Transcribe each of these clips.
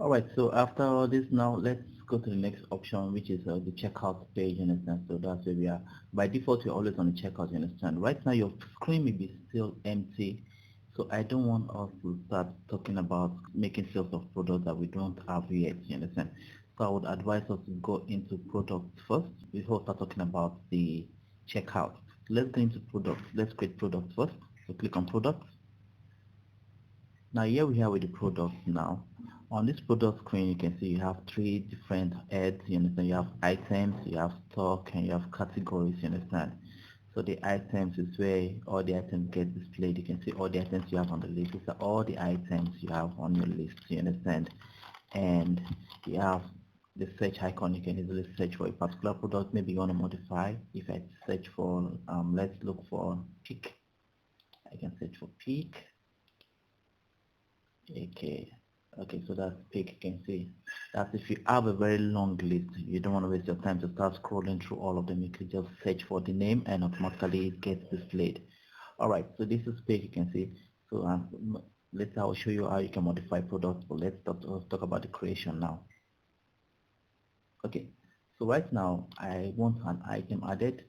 All right, so after all this, now let's go to the next option, which is the checkout page. You understand? So that's where we are. By default, you're always on the checkout. You understand? Right now, your screen may be still empty, so I don't want us to start talking about making sales of products that we don't have yet. You understand? So I would advise us to go into products first before start talking about the checkout. Let's go into products. Let's create products first. So click on products. Now here we have with the product now. On this product screen, you can see you have three different heads. You understand? You have items, you have stock, and you have categories. You understand? So the items is where all the items get displayed. You can see all the items you have on the list. These are all the items you have on your list. You understand? And you have the search icon. You can easily search for a particular product. Maybe you want to modify. If I search for, let's look for peak. I can search for peak. Okay, so that's pick. You can see that if you have a very long list, you don't want to waste your time to start scrolling through all of them. You can just search for the name and automatically it gets displayed. All right, so this is pick. You can see. So later I'll show you how you can modify products, but let's talk about the creation now. Okay, so right now I want an item added.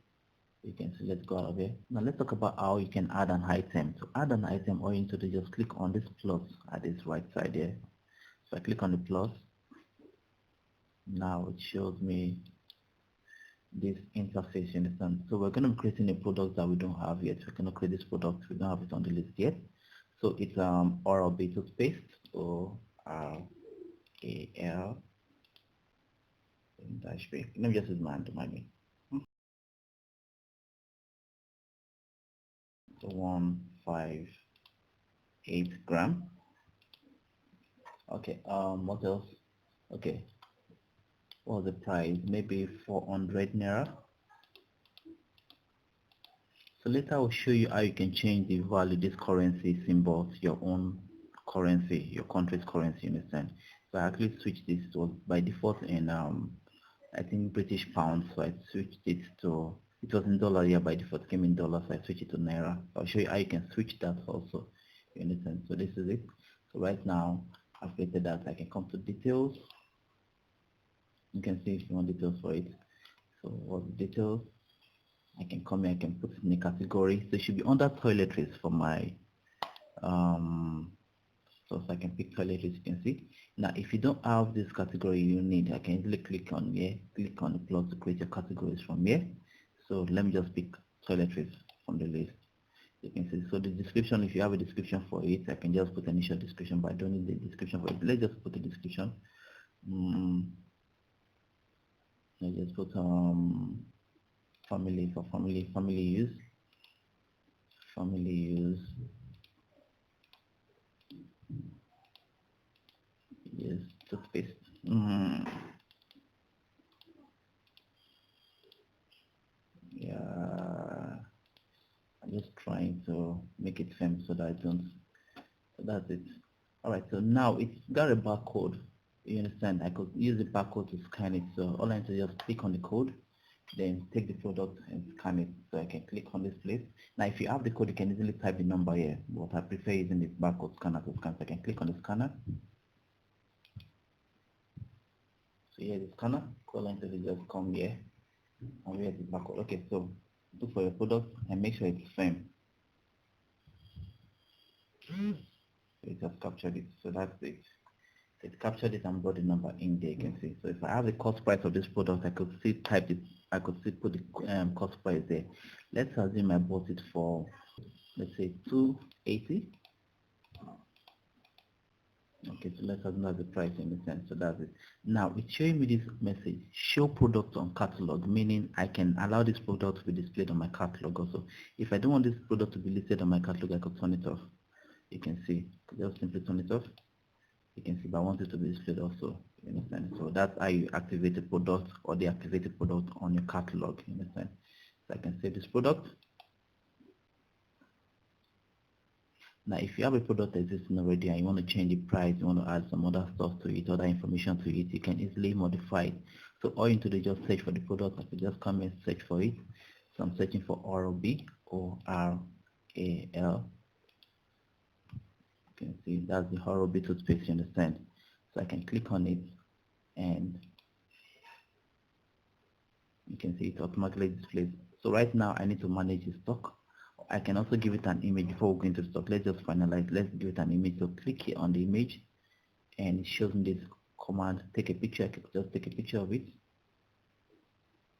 You can see, let's go out of here. Now let's talk about how you can add an item. To add an item, all you need to do is just click on this plus at this right side here. So I click on the plus. Now it shows me this interface, you understand? So we're going to be creating a product that we don't have yet. We're going to create this product. We don't have it on the list yet. So it's Oral-B toothpaste, O-R-A-L. Let me just use my hand to mind me. So 158 gram. Okay, what else? Okay, what was the price? Maybe 400 naira. So later I'll show you how you can change the value, this currency symbol to your own currency, your country's currency, you understand? So I actually switched this to, by default in I think British pounds, so I switched it to, it was in dollar here by default, came in dollars, so I switched it to naira. I'll show you how you can switch that also, you understand? So this is it. So right now I've created that. I can come to details. You can see if you want details for it. So what's the details? I can come here, I can put it in a category. So it should be under toiletries for my so I can pick toiletries, you can see. Now if you don't have this category you need, I can easily click on here, click on the plus to create your categories from here. So let me just pick toiletries from the list. You can see, so the description, if you have a description for it, I can just put an initial description, but I don't need the description for it. Let's just put a description. Let's just put family, for family use. Yes, toothpaste. Yeah, I'm just trying to make it firm so that I don't. So that's it. All right, so now it's got a barcode. You understand? I could use the barcode to scan it. So all I need to just click on the code, then take the product and scan it. So I can click on this place. Now if you have the code, you can easily type the number here, but I prefer using the barcode scanner to scan. So I can click on the scanner. So here the scanner, all I need to do is just come here and where's the barcode. Okay, so look for your product and make sure it's firm. So it just captured it. So that's it. It captured it and brought the number in there, you can see. So if I have the cost price of this product, I could still type it, I could still put the cost price there. Let's assume I bought it for, let's say 280. Okay, so let's assume that's the price in the sense. So that's it. Now it's showing me this message, show product on catalog, meaning I can allow this product to be displayed on my catalog also. If I don't want this product to be listed on my catalog, I could turn it off. You can see, just simply turn it off. You can see, but I want it to be displayed also, you understand? So that's how you activate the product or deactivate the product on your catalog, you understand? So I can save this product. Now if you have a product existing already and you want to change the price, you want to add some other stuff to it, other information to it, you can easily modify it. So all you need to do is just search for the product. I could just come and search for it. So I'm searching for Oral-B, O-R-A-L. You can see that's the Oral-B toothpaste, you understand? So I can click on it and you can see it automatically displays. So right now I need to manage the stock. I can also give it an image before we go into the stock. Let's just finalize. Let's give it an image. So click here on the image and it shows me this command, take a picture. I can just take a picture of it.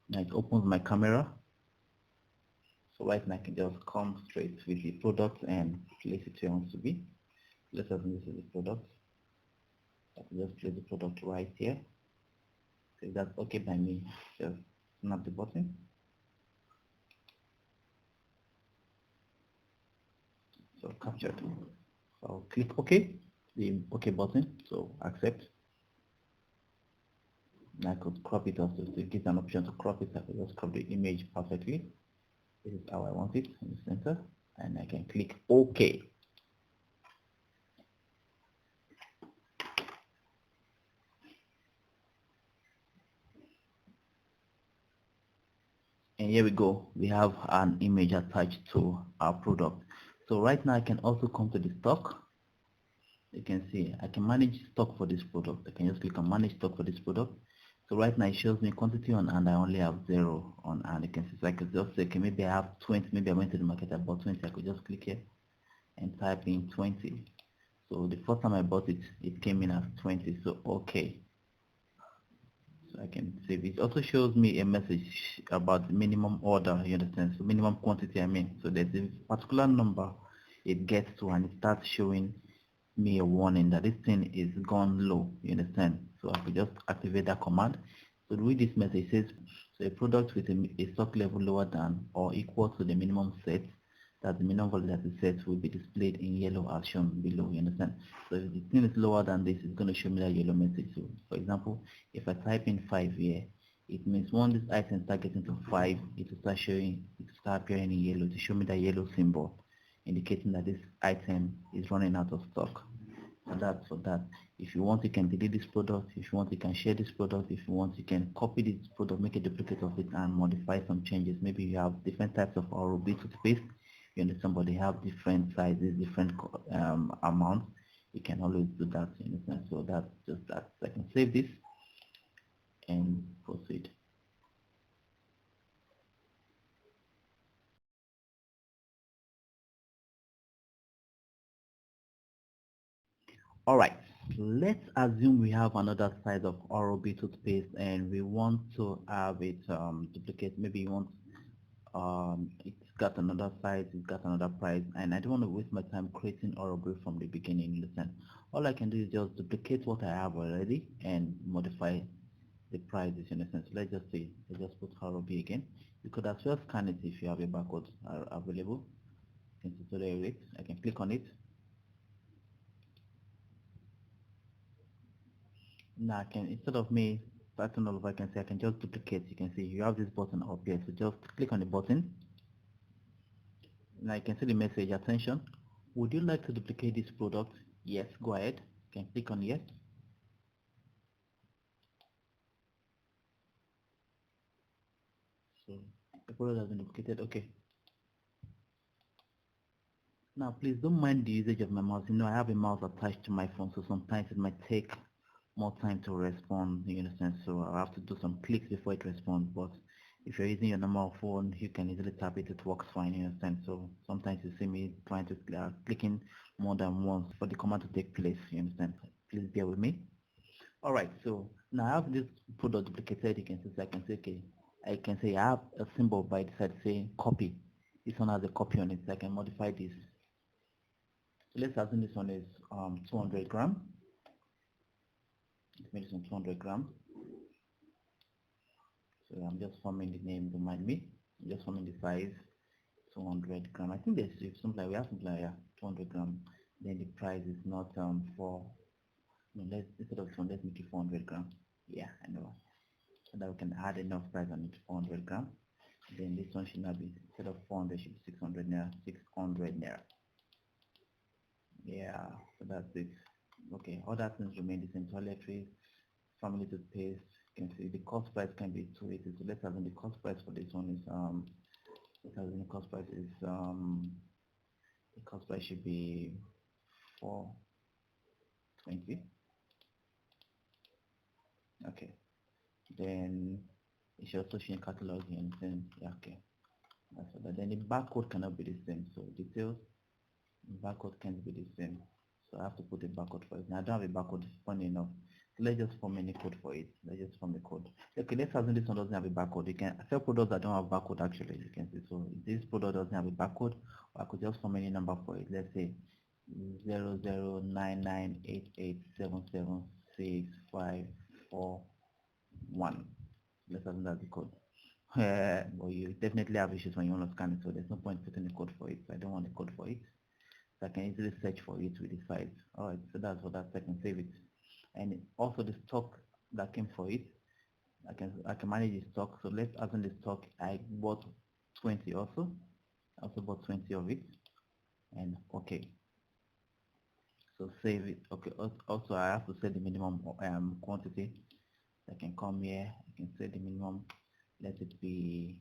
Now it opens my camera. So right now I can just come straight with the product and place it where it wants to be. Let's assume this is the product. I can just place the product right here. So if that's okay by me, just snap the button. So captured. So I'll click OK, the OK button. So accept. And I could crop it also. So it gives an option to crop it. I could just crop the image perfectly. This is how I want it in the center, and I can click OK. And here we go. We have an image attached to our product. So right now I can also come to the stock. You can see I can manage stock for this product. I can just click on manage stock for this product. So right now it shows me quantity on hand. I only have 0 on hand. You can see, so I could just say, okay, maybe I have 20. Maybe I went to the market, I bought 20. I could just click here and type in 20. So the first time I bought it, it came in as 20. So okay. So I can save it. It also shows me a message about the minimum order, you understand? So minimum quantity, I mean. So there's a particular number it gets to and it starts showing me a warning that this thing is gone low, you understand? So I could just activate that command. So read this message, it says, so a product with a stock level lower than or equal to the minimum set, that the minimum value that is set will be displayed in yellow as shown below, you understand? So if the thing is lower than this, it's going to show me that yellow message. So for example, if I type in 5 here, it means when this item start getting to 5, it will start showing, it will start appearing in yellow to show me that yellow symbol, indicating that this item is running out of stock. So that's for that. If you want, you can delete this product. If you want, you can share this product. If you want, you can copy this product, make a duplicate of it, and modify some changes. Maybe you have different types of Oral-B toothpaste. You understand, but they have different sizes, different amounts. You can always do that. You understand? So that's just that. So I can save this and proceed. All right, let's assume we have another size of Oral-B toothpaste and we want to have it duplicate. Maybe you want it's got another size, it's got another price, and I don't want to waste my time creating Oral-B from the beginning. Listen, all I can do is just duplicate what I have already and modify the prices, in a sense. So let's just say, let's just put Oral-B again. You could as well scan it if you have a barcode available. In tutorial rate, I can click on it. Now I can, instead of me starting all over, I can say I can just duplicate. You can see you have this button up here, so just click on the button. Now you can see the message, attention, would you like to duplicate this product? Yes, go ahead. You can click on yes. So the product has been duplicated. Okay. Now please don't mind the usage of my mouse. You know, I have a mouse attached to my phone, so sometimes it might take more time to respond, you understand? So I have to do some clicks before it responds. But if you're using your normal phone, you can easily tap it, it works fine, you understand? So sometimes you see me trying to clicking more than once for the command to take place, you understand? Please bear with me. All right, so now I have this product duplicated. You can see, so I can say, okay, I can say I have a symbol by the side saying copy. This one has a copy on it, so I can modify this. So let's assume this one is 200 grams. Let's make this one 200 grams. So I'm just forming the name, don't mind me. I'm just forming the size, 200 grams. I think there's something like, we have something like, yeah, 200 grams. Then the price is not for, no, let's, instead of 200, let's make it 400 grams. Yeah, I know. So that we can add enough price on it, 400 grams. Then this one should not be, instead of 400, should be 600 naira, 600 naira. Yeah, so that's it. Okay, other things remain the same. Toiletries, family toothpaste. You can see the cost price can be 280. So let's have the cost price for this one is the cost price is the cost price should be 420. Okay, then it should also show in catalog, you understand? Yeah, okay. That's all. But then the barcode cannot be the same. So details, barcode can't be the same. So I have to put a barcode for it. Now I don't have a barcode, funny enough. So let's just form any code for it. Let's just form a code. Okay, let's assume this one doesn't have a barcode. You can sell products that don't have barcode actually, you can see. So if this product doesn't have a barcode, I could just form any number for it. Let's say 009988776541. Let's assume that's the code. Well, you definitely have issues when you want to scan it, so there's no point putting a code for it. So I don't want a code for it. So I can easily search for it with the site. Alright, so that's for that. So I can save it. And also the stock that came for it, I can manage the stock. So let's assume the stock I bought 20 also. I also bought 20 of it. And okay. So save it. Okay. Also I have to set the minimum quantity. So I can come here. I can set the minimum. Let it be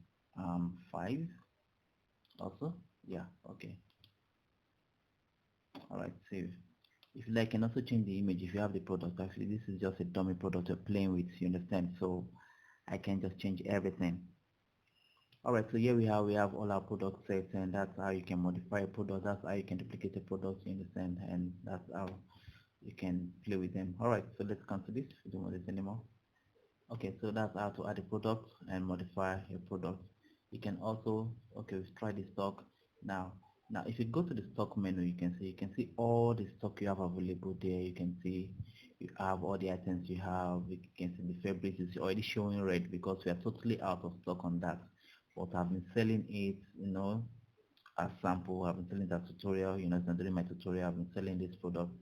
5 also. Yeah. Okay. Alright, save. If you like, I can also change the image if you have the product. Actually, this is just a dummy product you're playing with, you understand? So I can just change everything. Alright, so here we have all our product sets, and that's how you can modify a product, that's how you can duplicate a product, you understand? And that's how you can play with them. Alright, so let's cancel this. We don't want this anymore. Okay, so that's how to add a product and modify your product. You can also, okay, we've tried the stock. Now if you go to the stock menu, you can see all the stock you have available there. You can see you have all the items you have. You can see the fabrics is already showing red because we are totally out of stock on that. But I've been selling it, as sample. I've been selling that tutorial, during my tutorial I've been selling this product.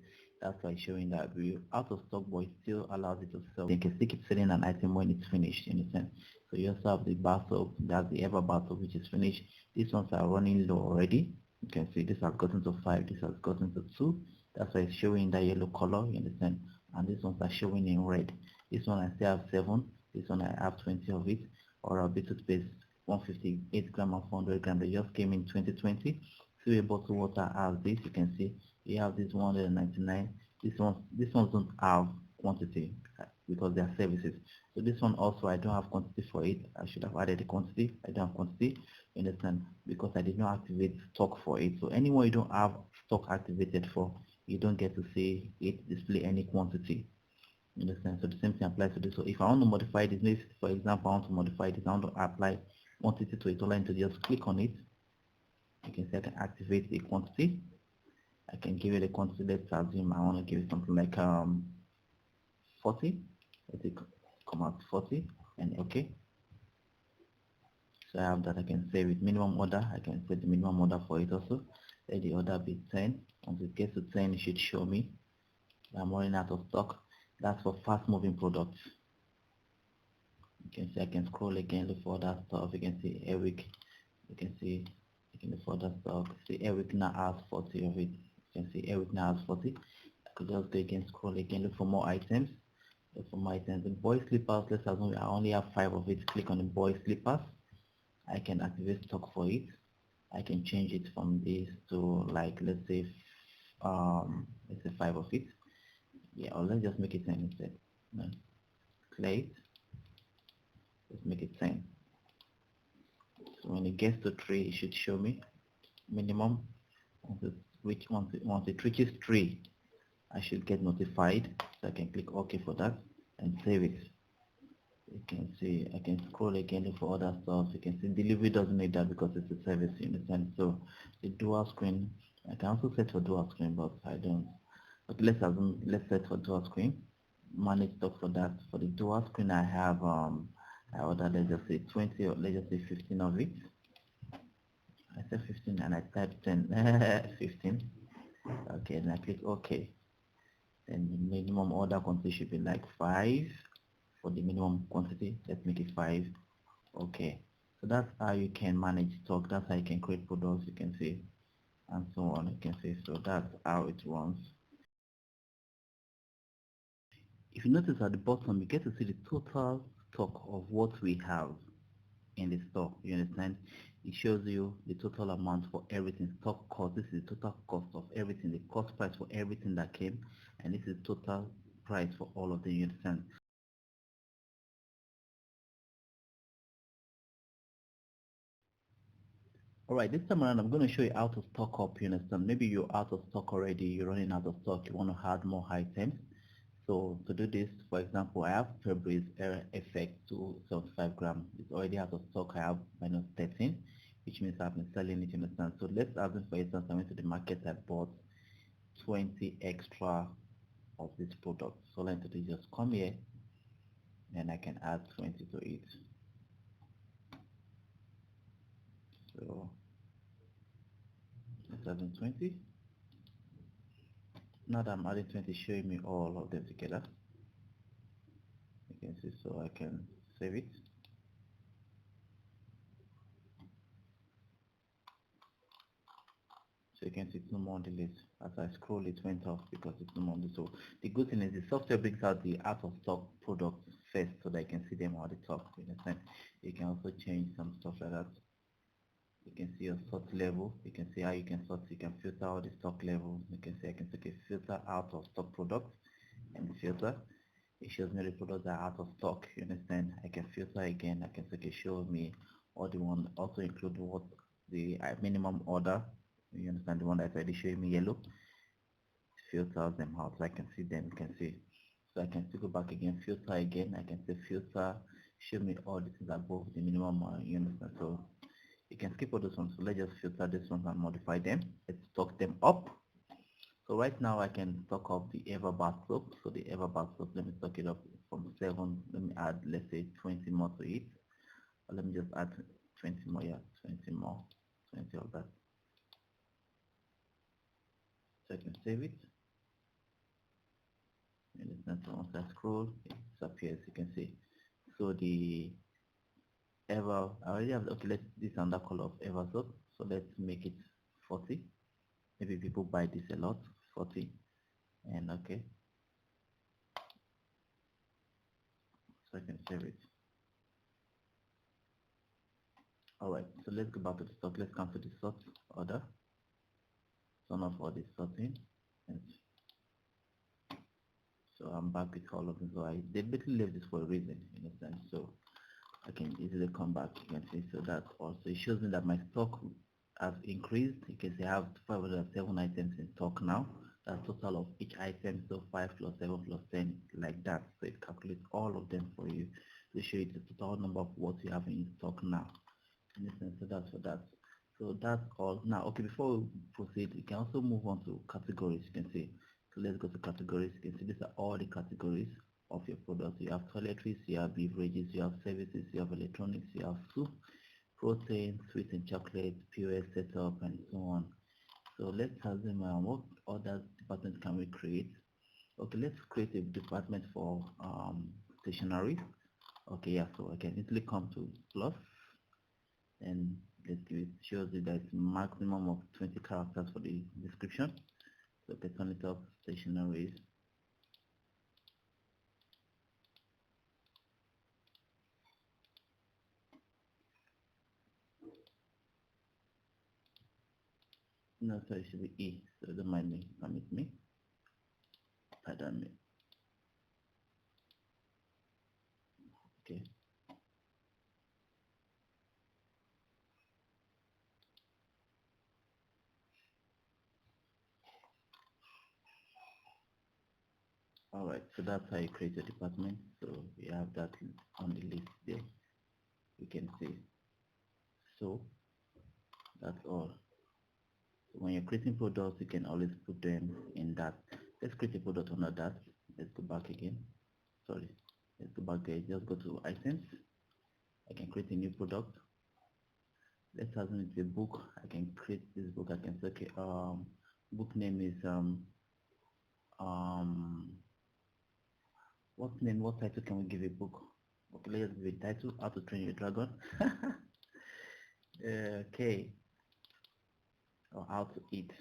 That's why it's showing that we're out of stock, but it still allows it to sell. You can still keep selling an item when it's finished, you understand? So you also have the bar soap, that's the ever bar soap which is finished. These ones are running low already. You can see this has gotten to 5, this has gotten to 2. That's why it's showing that yellow color, you understand? And these ones are showing in red. This one I still have 7, this one I have 20 of it. Or a bit of space, 158 gram and 400 gram. They just came in 2020. So a bottle water has this. You can see you have this 199. This ones don't have quantity because they are services. So this one also I don't have quantity for it. I should have added the quantity. I don't have quantity. You understand? Because I did not activate stock for it. So anywhere you don't have stock activated for, you don't get to see it display any quantity. You understand? So the same thing applies to this. So if I want to modify this, maybe for example I want to modify this, I want to apply quantity to it, all I need to just click on it. You can see I can activate the quantity. I can give it a quantity. Let's assume I want to give it something like 40. Let it come out 40 and okay. So I have that. I can save it. Minimum order, I can set the minimum order for it also. Let the order be 10. Once it gets to 10, it should show me I'm running out of stock. That's for fast moving products. You can see I can scroll again, look for other stuff. You can see Eric. You can see you can look for other stuff. See Eric now has 40 of it. You can see Eric now has 40. I could just go again, scroll again, look for more items. Look for more items. The boy slippers, let's assume I only have 5 of it. Click on the boy slippers. I can activate stock for it. I can change it from this to like let's say 5 of it. Yeah, or let's just make it 10 instead. No. Clear it. Let's make it 10. So when it gets to 3, it should show me minimum. Once it reaches 3, I should get notified. So I can click OK for that and save it. You can see I can scroll again, look for other stuff. You can see delivery doesn't need that because it's a service, you understand? So the dual screen, I can also set for dual screen, but I don't. But let's set for dual screen. Manage stock for that. For the dual screen, I have I ordered, let's just say 20 or let's just say 15 of it. I said 15 and I typed 10 15. Okay, then I click OK. Then the minimum order quantity should be like 5 for the minimum quantity. Let's make it 5. Okay, so that's how you can manage stock. That's how you can create products, you can see, and so on. You can see, so that's how it runs. If you notice at the bottom, you get to see the total stock of what we have in the store. You understand? It shows you the total amount for everything. Stock cost, this is the total cost of everything, the cost price for everything that came, and this is total price for all of them. You understand? Alright, this time around I'm going to show you how to stock up, you understand. Maybe you're out of stock already, you're running out of stock, you want to add more items. So to do this, for example, I have February's error effect to 75 grams. It's already out of stock. I have minus 13, which means I've been selling it, you understand. So let's assume, for instance, I went to the market, I bought 20 extra of this product. So let me just come here and I can add 20 to it. So let's add 20. Now that I'm adding 20, showing me all of them together. You can see, so I can save it. So you can see it's no more on the list. As I scroll, it went off because it's no more on the list. So the good thing is the software brings out the out of stock products first so that you can see them at the top. You understand? You can also change some stuff like that. You can see your sort level. You can see how you can sort. You can filter all the stock level. You can see I can take a filter out of stock products and filter. It shows me the products that are out of stock. You understand? I can filter again. I can take a show me all the one, also include what the minimum order. You understand, the one that's already showing me yellow. Filters them out so I can see them. You can see. So I can still go back again, filter again. I can say filter, show me all the things above the minimum. You understand? So you can skip all those ones. So let's just filter this one and modify them. Let's stock them up. So right now I can stock up the ever bar soap. So the ever bar soap, let me stock it up from 7. Let me add, let's say 20 more to it. Or let me just add 20 more. Yeah, 20 more, 20 of that. So I can save it. And then once I scroll, it disappears. You can see. So the ever, I already have, okay, let's this under color of ever soap. So let's make it 40. Maybe people buy this a lot, 40. And okay. So I can save it. Alright, so let's go back to the stock. Let's come to the sort order. Turn off all this sorting. And so I'm back with all of them. So I deliberately left this for a reason, you understand? So I can easily come back. You can see, so that also it shows me that my stock has increased. You can see I have 507 items in stock now. That's total of each item, so 5 plus 7 plus 10, like that. So it calculates all of them for you to show you the total number of what you have in stock now. So that's for that. So that's all. Now, okay, before we proceed, you can also move on to categories. You can see. So let's go to categories. You can see these are all the categories of your products. You have toiletries, you have beverages, you have services, you have electronics, you have soup, protein, sweets and chocolate, POS setup, and so on. So let's assume what other departments can we create? Okay, let's create a department for stationery. Okay, yeah, so I can easily come to plus and let's give it, shows you that it's maximum of 20 characters for the description. So I can turn it up, stationaries. No, sorry, it should be E. So don't mind me, permit me. Pardon me. Okay. Alright, so that's how you create a department. So we have that on the list there. You can see. So that's all. So when you're creating products, you can always put them in that. Let's create a product under that. Let's go back again. Sorry. Let's go back there. Just go to items. I can create a new product. Let's assume it's a book. I can create this book. I can say, okay, book name is what title can we give a book? Okay, let's give a title, How to Train Your Dragon. Okay, or how to eat,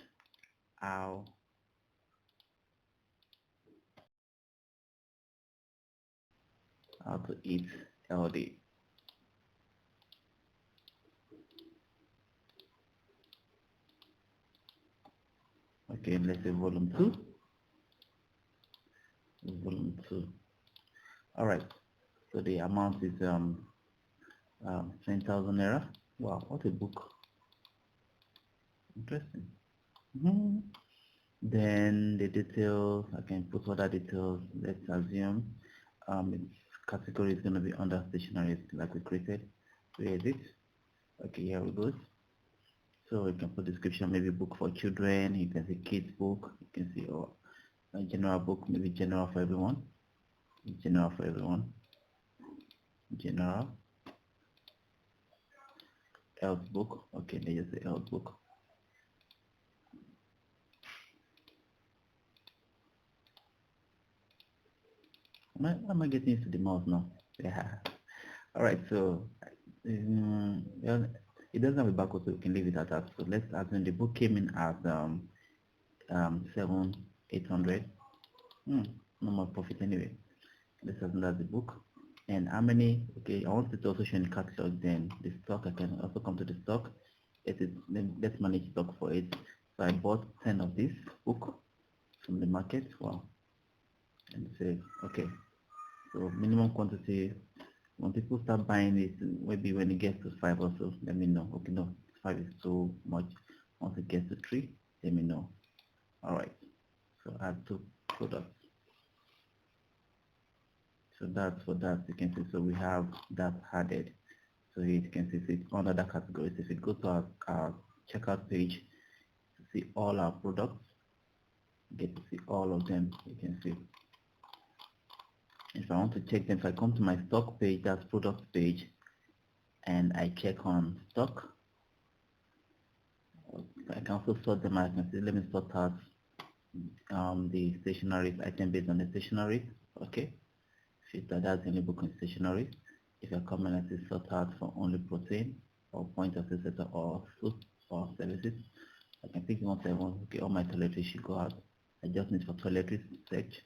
how to eat healthy. Okay, let's say volume 2. Volume 2. Alright, so the amount is 10,000 naira. Wow, what a book. interesting. Then the details, I can put other details. Let's assume its category is going to be under stationery like we created. We edit. Okay, here we go. So you can put description, maybe book for children. You can see kids book. You can see a general book, maybe general for everyone. General for everyone. General. Health book. Okay, let's just say health book. Am I getting into the mouse now? Yeah. All right. So, well, it doesn't have a barcode, so we can leave it at that. So let's assume the book came in at 7,800. No more profit anyway. Let's assume that's the book. And how many? Okay, I want it to also show in the catalog. Then the stock, I can also come to the stock. Let's manage stock for it. So I bought 10 of this book from the market. Wow. And say okay. So minimum quantity. When people start buying it, maybe when it gets to 5 or so, let me know. Okay, no, 5 is too much. Once it gets to 3, let me know. All right. So add 2 products. So that's for that. You can see. So we have that added. So here you can see it's under that category. So if you go to our checkout page to see all our products, you get to see all of them. You can see. If I want to check them, if I come to my stock page, that's product page, and I check on stock, I can also sort them out. I can see, let me sort out the stationery item based on the stationery. Okay, that's the only book in stationery. If I come and I say sort out for only protein or point of sale or food or services, I can pick one seven. Okay, all my toiletries should go out. I just need for toiletries search.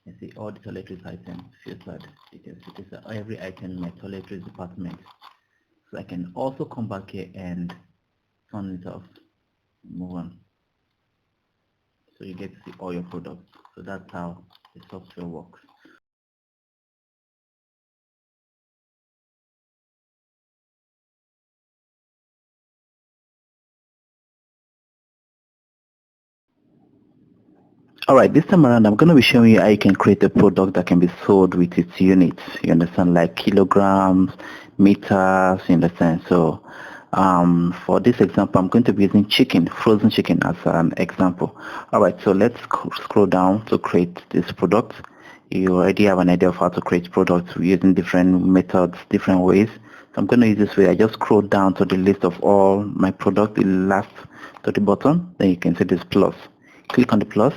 You see all the toiletries items filtered. You can see this every item in my toiletries department. So I can also come back here and turn it off, move on. So you get to see all your products. So that's how the software works. Alright, this time around I'm going to be showing you how you can create a product that can be sold with its units. You understand, like kilograms, meters, you understand. So for this example I'm going to be using chicken, frozen chicken as an example. Alright, so let's scroll down to create this product. You already have an idea of how to create products using different methods, different ways. So I'm going to use this way. I just scroll down to the list of all my products, the last to the bottom. Then you can see this plus. Click on the plus.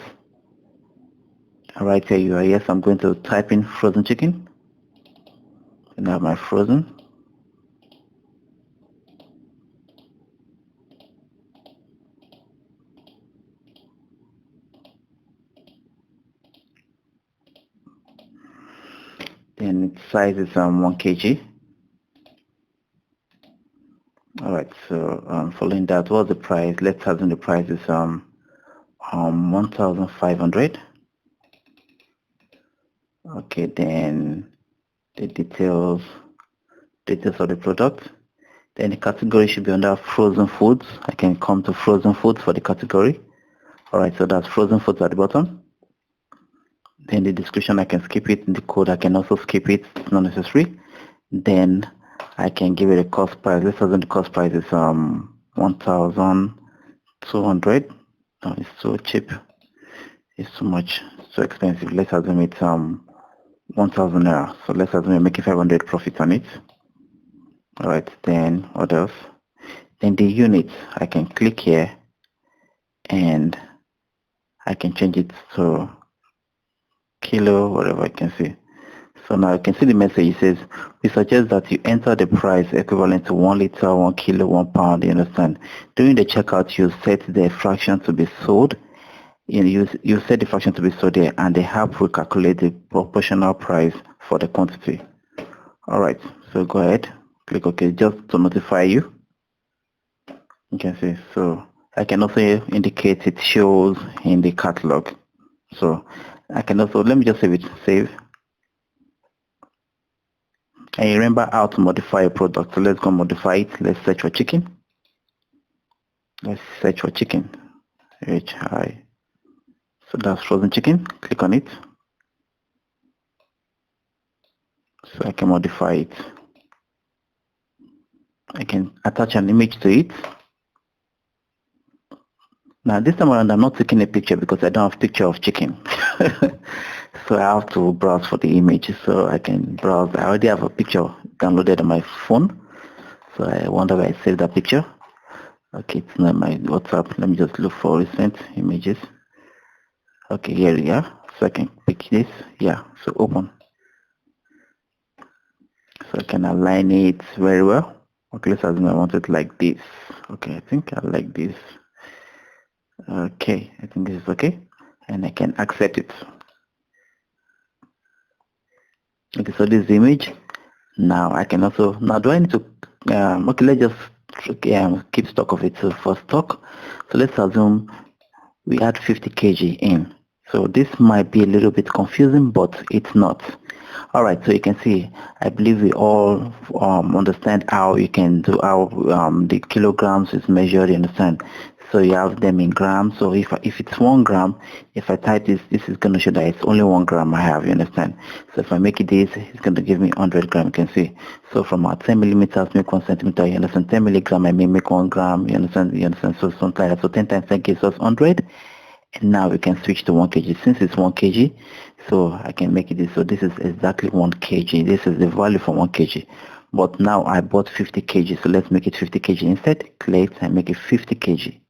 Right here you are. Yes, I'm going to type in frozen chicken, and I have my frozen. Then its size is 1 kg. Alright, so following that, what's the price? Let's assume the price is 1,500. Okay, then the details of the product. Then the category should be under frozen foods. I can come to frozen foods for the category. Alright, so that's frozen foods at the bottom. Then the description, I can skip it. In the code, I can also skip it. It's not necessary. Then I can give it a cost price. Let's assume the cost price is 1,200. No, it's so cheap. It's too much. So expensive. Let's assume it's 1,000 naira. So let's assume we're making 500 profit on it. Alright, then what else? Then the units, I can click here and I can change it to kilo, whatever I can see. So now you can see the message. It says, we suggest that you enter the price equivalent to 1 liter, 1 kilo, 1 pound. You understand? During the checkout, you set the fraction to be sold. You set the fraction to be sold there, and the app will calculate the proportional price for the quantity. Alright, so go ahead, click OK just to notify you. You can see, so I can also indicate it shows in the catalog. So I can also, let me just save it, save. And you remember how to modify a product. So let's go modify it. Let's search for chicken. Let's search for chicken. HI. So that's frozen chicken. Click on it. So I can modify it. I can attach an image to it. Now this time around I'm not taking a picture because I don't have a picture of chicken. So I have to browse for the image. So I can browse. I already have a picture downloaded on my phone. So I wonder where I saved that picture. Okay, it's not my WhatsApp. Let me just look for recent images. Okay, here we are. So I can pick this. Yeah, so open. So I can align it very well. Okay, let's assume I want it like this. Okay, I think I like this. Okay, I think this is okay. And I can accept it. Okay, so this image. Now I can also, now do I need to, okay, let's just keep stock of it. So for stock, so let's assume we add 50 kg in. So this might be a little bit confusing, but it's not. All right, so you can see, I believe we all understand how you can do how the kilograms is measured, you understand? So you have them in grams. So if it's 1 gram, if I type this is going to show that it's only 1 gram I have, you understand? So if I make it this, it's going to give me 100 gram, you can see. So from our 10 millimeters, make 1 centimeter, you understand? 10 milligram, I may make 1 gram, you understand? So something like that. So 10 times 10 gives us 100. And now we can switch to 1 kg. Since it's 1 kg, so I can make it this. So this is exactly 1 kg. This is the value for 1 kg. But now I bought 50 kg. So let's make it 50 kg instead. Click and make it 50 kg.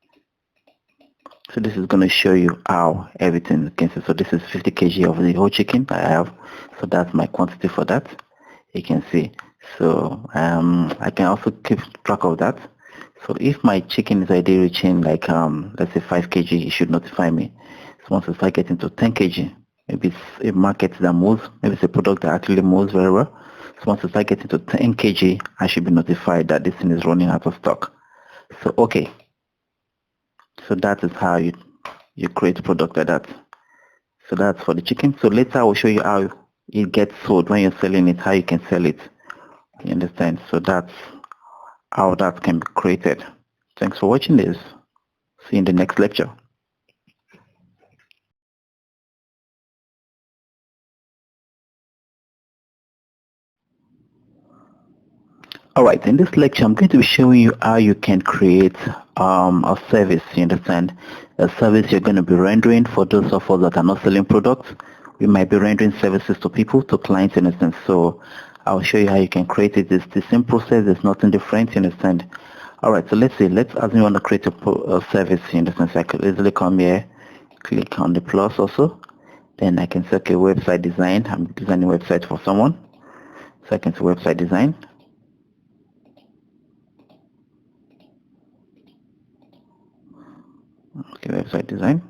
So this is going to show you how everything can see. So this is 50 kg of the whole chicken I have. So that's my quantity for that. You can see. So I can also keep track of that. So if my chicken is already reaching like let's say 5 kg, it should notify me. So once I start getting to 10 kg, maybe it's a market that moves, maybe it's a product that actually moves very well. So once I start getting to 10 kg, I should be notified that this thing is running out of stock. So okay. So that is how you create a product like that. So that's for the chicken. So later I will show you how it gets sold when you're selling it, how you can sell it. You understand? So that's how that can be created. Thanks for watching this. See you in the next lecture. Alright, in this lecture I'm going to be showing you how you can create a service, you understand? A service you're going to be rendering for those of us that are not selling products. We might be rendering services to people, to clients, you understand? So I'll show you how you can create it. It's the same process, there's nothing different, you understand? Alright, so let's assume you want to create a service, you understand? So I could easily come here, click on the plus also. Then I can say, okay, website design. I'm designing a website for someone. So I can say website design. Okay, website design.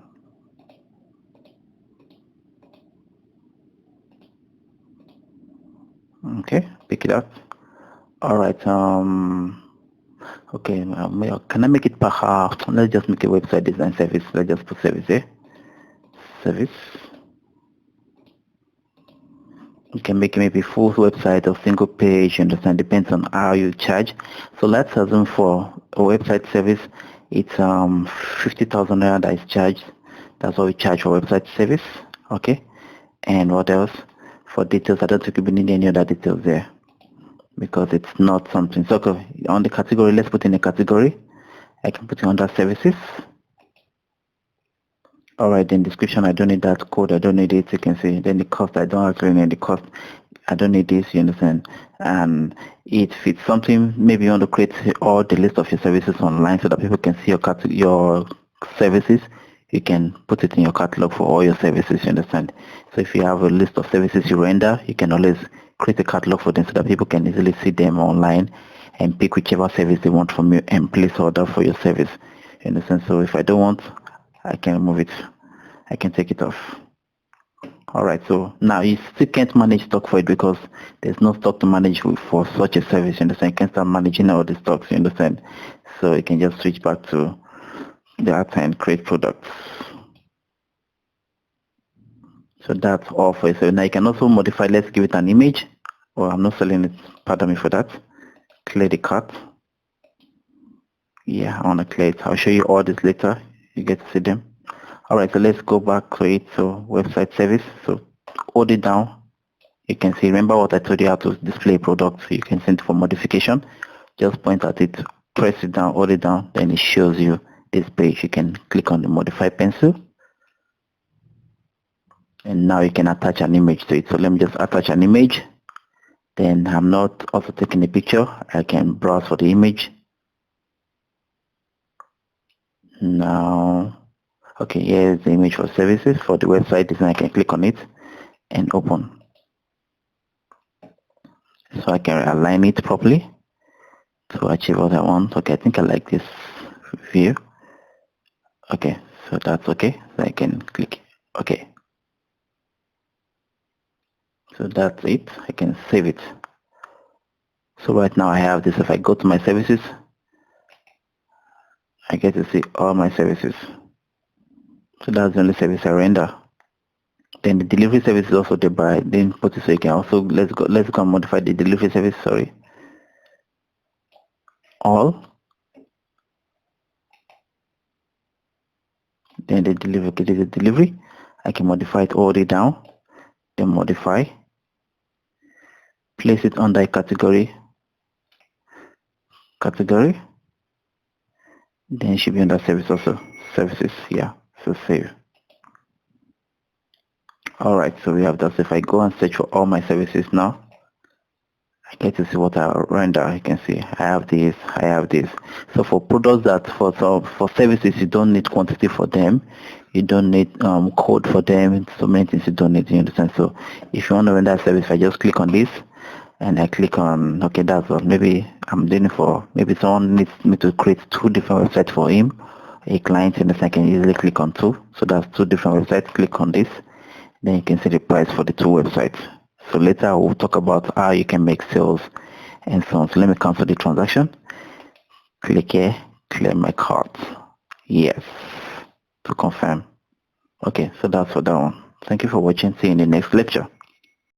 Okay, pick it up. All right. Okay. Can I make it per? Let's just make a website design service. Let's just put service here. Service. You can make maybe full website or single page. You understand? Depends on how you charge. So let's assume for a website service, it's 50,000 naira that is charged. That's what we charge for website service. Okay. And what else? For details, I don't think we need any other details there because it's not something. So okay, on the category, let's put in a category. I can put it under services. Alright, then description, I don't need that. Code, I don't need it. You can see. Then the cost, I don't actually need the cost. I don't need this, you understand? And it fits something, maybe you want to create all the list of your services online so that people can see your services. You can put it in your catalog for all your services, you understand? So if you have a list of services you render, you can always create a catalog for them so that people can easily see them online and pick whichever service they want from you and place order for your service. You understand? So if I don't want, I can remove it. I can take it off. Alright, so now you still can't manage stock for it because there's no stock to manage for such a service, you understand? You can start managing all the stocks, you understand? So you can just switch back to that and create products. So that's all for it. So now you can also modify, let's give it an image. Well, I'm not selling it, pardon me for that. Clear the cart. Yeah, I want to clear it. I'll show you all this later. You get to see them. Alright, so let's go back to it. So website service. So hold it down. You can see, remember what I told you how to display a product. So you can send it for modification. Just point at it, press it down, hold it down, then it shows you this page. You can click on the modify pencil. And now you can attach an image to it. So let me just attach an image. Then I'm not also taking a picture. I can browse for the image. Now, okay, here's the image for services for the website design. I can click on it and open. So I can align it properly to achieve what I want. Okay, I think I like this view. Okay, so that's okay. So I can click okay. So that's it. I can save it. So right now I have this. If I go to my services, I get to see all my services. So that's the only service I render. Then the delivery service is also there, but I didn't put it, so you can also let's go and modify the delivery service. Sorry, all. Then the delivery, okay, this is delivery. I can modify it all the way down. Then modify. Place it under a category. Category. Then it should be under service also. Services, yeah. So save. Alright, so we have that. So if I go and search for all my services now, I get to see what I render. You can see I have this, I have this. So for products that for services you don't need quantity for them, you don't need code for them, so many things you don't need, you understand. So if you want to render a service, I just click on this and I click on okay, that's what maybe I'm doing for maybe someone needs me to create 2 different websites for him, a client, and I can easily click on 2. So that's 2 different websites. Click on this, then you can see the price for the 2 websites. So later we'll talk about how you can make sales and so on. So let me cancel the transaction. Click here, clear my cart. Yes, to confirm. Okay, so that's for that one. Thank you for watching. See you in the next lecture.